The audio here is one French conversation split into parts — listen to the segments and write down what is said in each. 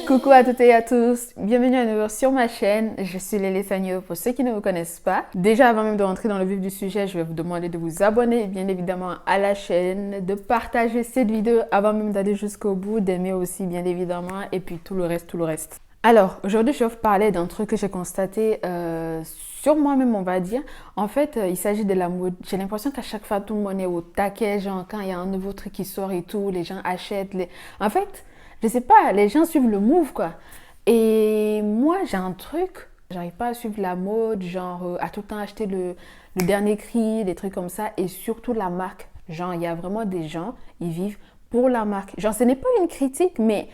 Coucou à toutes et à tous, bienvenue à nouveau sur ma chaîne, je suis Lélé Sagno pour ceux qui ne me connaissent pas. Déjà avant même de rentrer dans le vif du sujet, je vais vous demander de vous abonner bien évidemment à la chaîne, de partager cette vidéo avant même d'aller jusqu'au bout, d'aimer aussi bien évidemment et puis tout le reste. Alors aujourd'hui je vais vous parler d'un truc que j'ai constaté sur moi-même on va dire. En fait il s'agit de la mode, j'ai l'impression qu'à chaque fois tout le monde est au taquet, genre quand il y a un nouveau truc qui sort et tout, les gens achètent, en fait... Je sais pas, les gens suivent le move quoi. Et moi j'ai un truc, j'arrive pas à suivre la mode, genre à tout le temps acheter le dernier cri, des trucs comme ça. Et surtout la marque. Genre il y a vraiment des gens, ils vivent pour la marque. Genre ce n'est pas une critique mais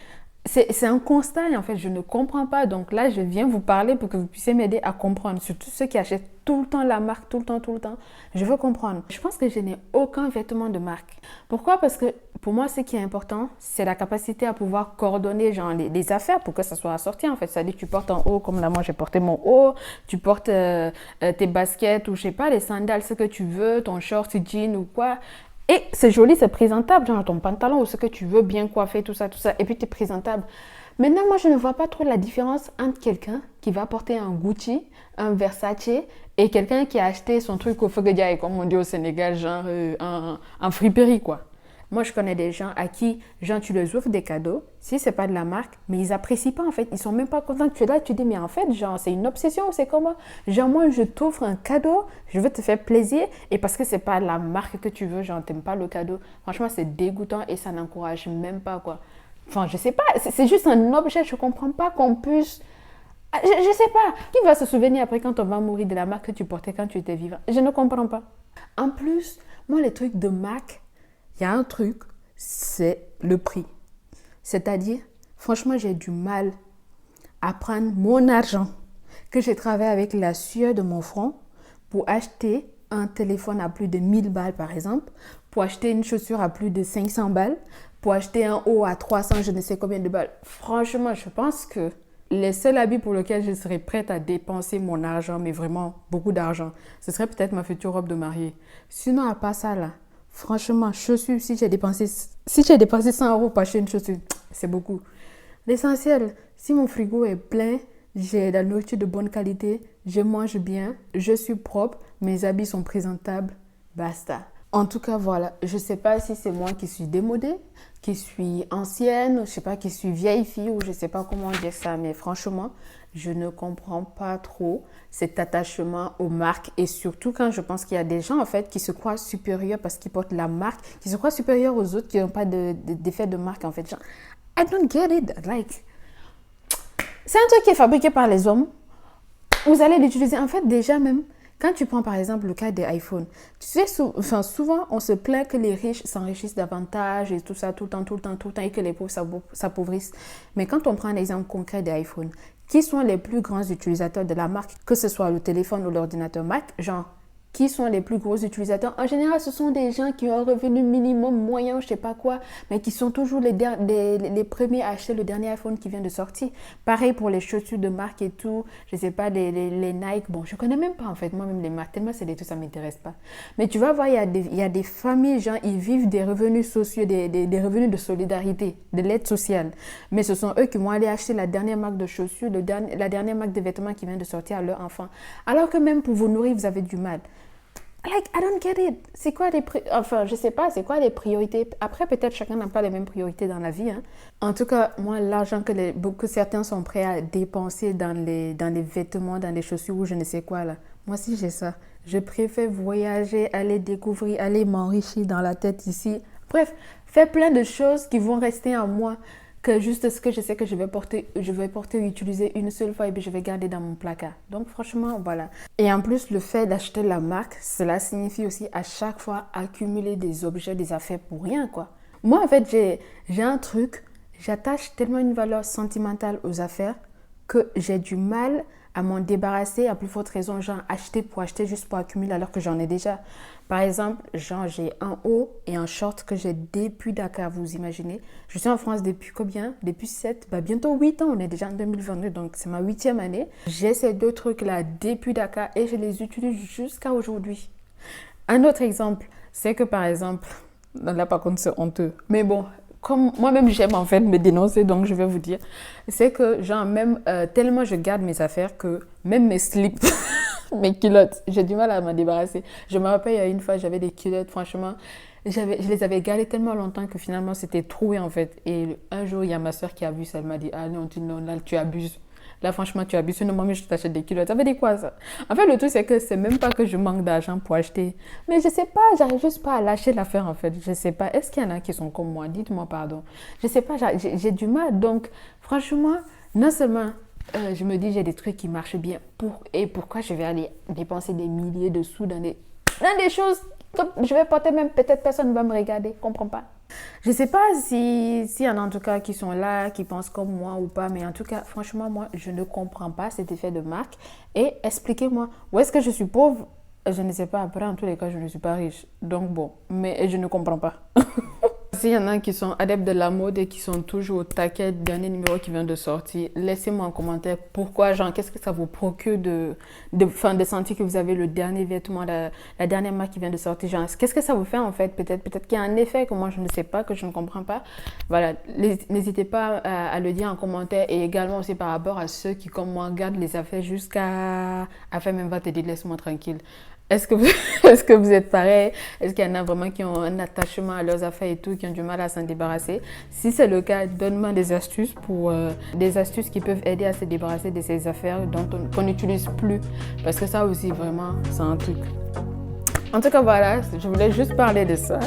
c'est un constat et en fait je ne comprends pas. Donc là je viens vous parler pour que vous puissiez m'aider à comprendre. Surtout ceux qui achètent tout le temps la marque, tout le temps. Je veux comprendre. Je pense que je n'ai aucun vêtement de marque. Pourquoi? Parce que pour moi, ce qui est important, c'est la capacité à pouvoir coordonner genre, les affaires pour que ça soit assorti en fait. C'est-à-dire tu portes en haut, comme là moi j'ai porté mon haut, tu portes tes baskets ou je sais pas, les sandales, ce que tu veux, ton short, jean ou quoi. Et c'est joli, c'est présentable, genre ton pantalon ou ce que tu veux, bien coiffé, tout ça. Et puis tu es présentable. Maintenant, moi, je ne vois pas trop la différence entre quelqu'un qui va porter un Gucci, un Versace et quelqu'un qui a acheté son truc au Feuguedia, comme on dit au Sénégal, genre en friperie, quoi. Moi, je connais des gens à qui, genre, tu leur offres des cadeaux, si c'est pas de la marque, mais ils apprécient pas, en fait. Ils sont même pas contents que tu es là. Tu dis, mais en fait, genre, c'est une obsession, c'est comment? Genre, moi, je t'offre un cadeau, je veux te faire plaisir, et parce que c'est pas la marque que tu veux, genre, t'aimes pas le cadeau. Franchement, c'est dégoûtant et ça n'encourage même pas, quoi. Enfin, je sais pas, c'est juste un objet, je comprends pas qu'on puisse... Je sais pas, qui va se souvenir après quand on va mourir de la marque que tu portais quand tu étais vivant? Je ne comprends pas. En plus, moi, les trucs de marque, il y a un truc, c'est le prix. C'est-à-dire, franchement, j'ai du mal à prendre mon argent que j'ai travaillé avec la sueur de mon front pour acheter un téléphone à plus de 1000 balles par exemple, pour acheter une chaussure à plus de 500 balles, pour acheter un haut à 300, je ne sais combien de balles. Franchement, je pense que les seuls habits pour lesquels je serais prête à dépenser mon argent, mais vraiment beaucoup d'argent, ce serait peut-être ma future robe de mariée. Sinon, à part ça là, franchement, chaussures, si j'ai dépensé 100 € pour acheter une chaussure, c'est beaucoup. L'essentiel, si mon frigo est plein, j'ai de la nourriture de bonne qualité, je mange bien, je suis propre, mes habits sont présentables, basta. En tout cas, voilà, je ne sais pas si c'est moi qui suis démodée, qui suis ancienne, je ne sais pas, qui suis vieille fille ou je ne sais pas comment dire ça, mais franchement, je ne comprends pas trop cet attachement aux marques et surtout quand je pense qu'il y a des gens en fait qui se croient supérieurs parce qu'ils portent la marque, qui se croient supérieurs aux autres qui n'ont pas d'effet de marque en fait. Genre, I don't get it, like, c'est un truc qui est fabriqué par les hommes. Vous allez l'utiliser. En fait, déjà même, quand tu prends par exemple le cas des iPhones, tu sais, souvent on se plaint que les riches s'enrichissent davantage et tout ça, tout le temps, et que les pauvres s'appauvrissent. Mais quand on prend un exemple concret des iPhones, qui sont les plus grands utilisateurs de la marque, que ce soit le téléphone ou l'ordinateur Mac, genre, qui sont les plus gros utilisateurs? En général, ce sont des gens qui ont un revenu minimum moyen, je sais pas quoi, mais qui sont toujours les premiers à acheter le dernier iPhone qui vient de sortir. Pareil pour les chaussures de marque et tout, je sais pas, les Nike. Bon, je connais même pas en fait, moi-même les marques, tellement c'est des trucs, ça m'intéresse pas. Mais tu vas voir, il y a des familles, gens, ils vivent des revenus sociaux, des revenus de solidarité, de l'aide sociale. Mais ce sont eux qui vont aller acheter la dernière marque de chaussures, la dernière marque de vêtements qui vient de sortir à leur enfant. Alors que même pour vous nourrir, vous avez du mal. Like, I don't get it. C'est quoi enfin, je sais pas, c'est quoi les priorités? Après, peut-être chacun n'a pas les mêmes priorités dans la vie. Hein. En tout cas, moi, l'argent que certains sont prêts à dépenser dans les vêtements, dans les chaussures ou je ne sais quoi, là. Moi aussi, j'ai ça. Je préfère voyager, aller découvrir, aller m'enrichir dans la tête ici. Bref, faire plein de choses qui vont rester en moi que juste ce que je sais que je vais porter ou utiliser une seule fois et puis je vais garder dans mon placard. Donc franchement, voilà. Et en plus, le fait d'acheter la marque, cela signifie aussi à chaque fois accumuler des objets, des affaires pour rien, quoi. Moi, en fait, j'ai un truc, j'attache tellement une valeur sentimentale aux affaires que j'ai du mal à m'en débarrasser, à plus forte raison, genre acheter pour acheter juste pour accumuler alors que j'en ai déjà. Par exemple, genre j'ai un haut et un short que j'ai depuis Dakar, vous imaginez. Je suis en France depuis combien? Depuis 7, bientôt 8 ans, on est déjà en 2022, donc c'est ma 8e année. J'ai ces deux trucs-là depuis Dakar et je les utilise jusqu'à aujourd'hui. Un autre exemple, c'est que par exemple, là par contre c'est honteux, mais bon, comme moi-même j'aime en fait me dénoncer, donc je vais vous dire, c'est que genre même tellement je garde mes affaires que même mes slips, mes culottes, j'ai du mal à m'en débarrasser. Je me rappelle, il y a une fois, j'avais des culottes, franchement, je les avais gardées tellement longtemps que finalement c'était troué en fait. Et un jour, il y a ma soeur qui a vu ça, elle m'a dit, ah non, non, là tu abuses. Là, franchement, tu abuses. Non, moi, je t'achète des culottes. Ça veut dire quoi, ça? En fait, le truc, c'est que c'est même pas que je manque d'argent pour acheter. Mais je sais pas, j'arrive juste pas à lâcher l'affaire, en fait. Je sais pas. Est-ce qu'il y en a qui sont comme moi? Dites-moi pardon. Je sais pas, j'ai du mal. Donc, franchement, non seulement je me dis, j'ai des trucs qui marchent bien. Et pourquoi je vais aller dépenser des milliers de sous dans des choses que je vais porter même, peut-être personne ne va me regarder. Comprends pas? Je sais pas s'il y en a en tout cas qui sont là, qui pensent comme moi ou pas, mais en tout cas, franchement, moi, je ne comprends pas cet effet de marque. Et expliquez-moi, où est-ce que je suis pauvre? Je ne sais pas. Après, en tous les cas, je ne suis pas riche. Donc bon, mais je ne comprends pas. S'il y en a qui sont adeptes de la mode et qui sont toujours au taquet du dernier numéro qui vient de sortir, laissez-moi en commentaire pourquoi, genre, qu'est-ce que ça vous procure de sentir que vous avez le dernier vêtement, la dernière marque qui vient de sortir, genre, qu'est-ce que ça vous fait en fait? Peut-être qu'il y a un effet que moi je ne sais pas, que je ne comprends pas. Voilà, n'hésitez pas à le dire en commentaire et également aussi par rapport à ceux qui, comme moi, gardent les affaires jusqu'à faire même va te dire laisse-moi tranquille. Est-ce que vous, est-ce que vous êtes pareil? Est-ce qu'il y en a vraiment qui ont un attachement à leurs affaires et tout, qui ont du mal à s'en débarrasser? Si c'est le cas, donne-moi des astuces des astuces qui peuvent aider à se débarrasser de ces affaires qu'on n'utilise plus. Parce que ça aussi, vraiment, c'est un truc. En tout cas, voilà, je voulais juste parler de ça.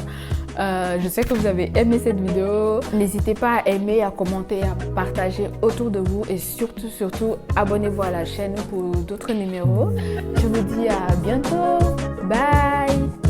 Je sais que vous avez aimé cette vidéo. N'hésitez pas à aimer, à commenter, à partager autour de vous et surtout, abonnez-vous à la chaîne pour d'autres numéros. Je vous dis à bientôt. Bye!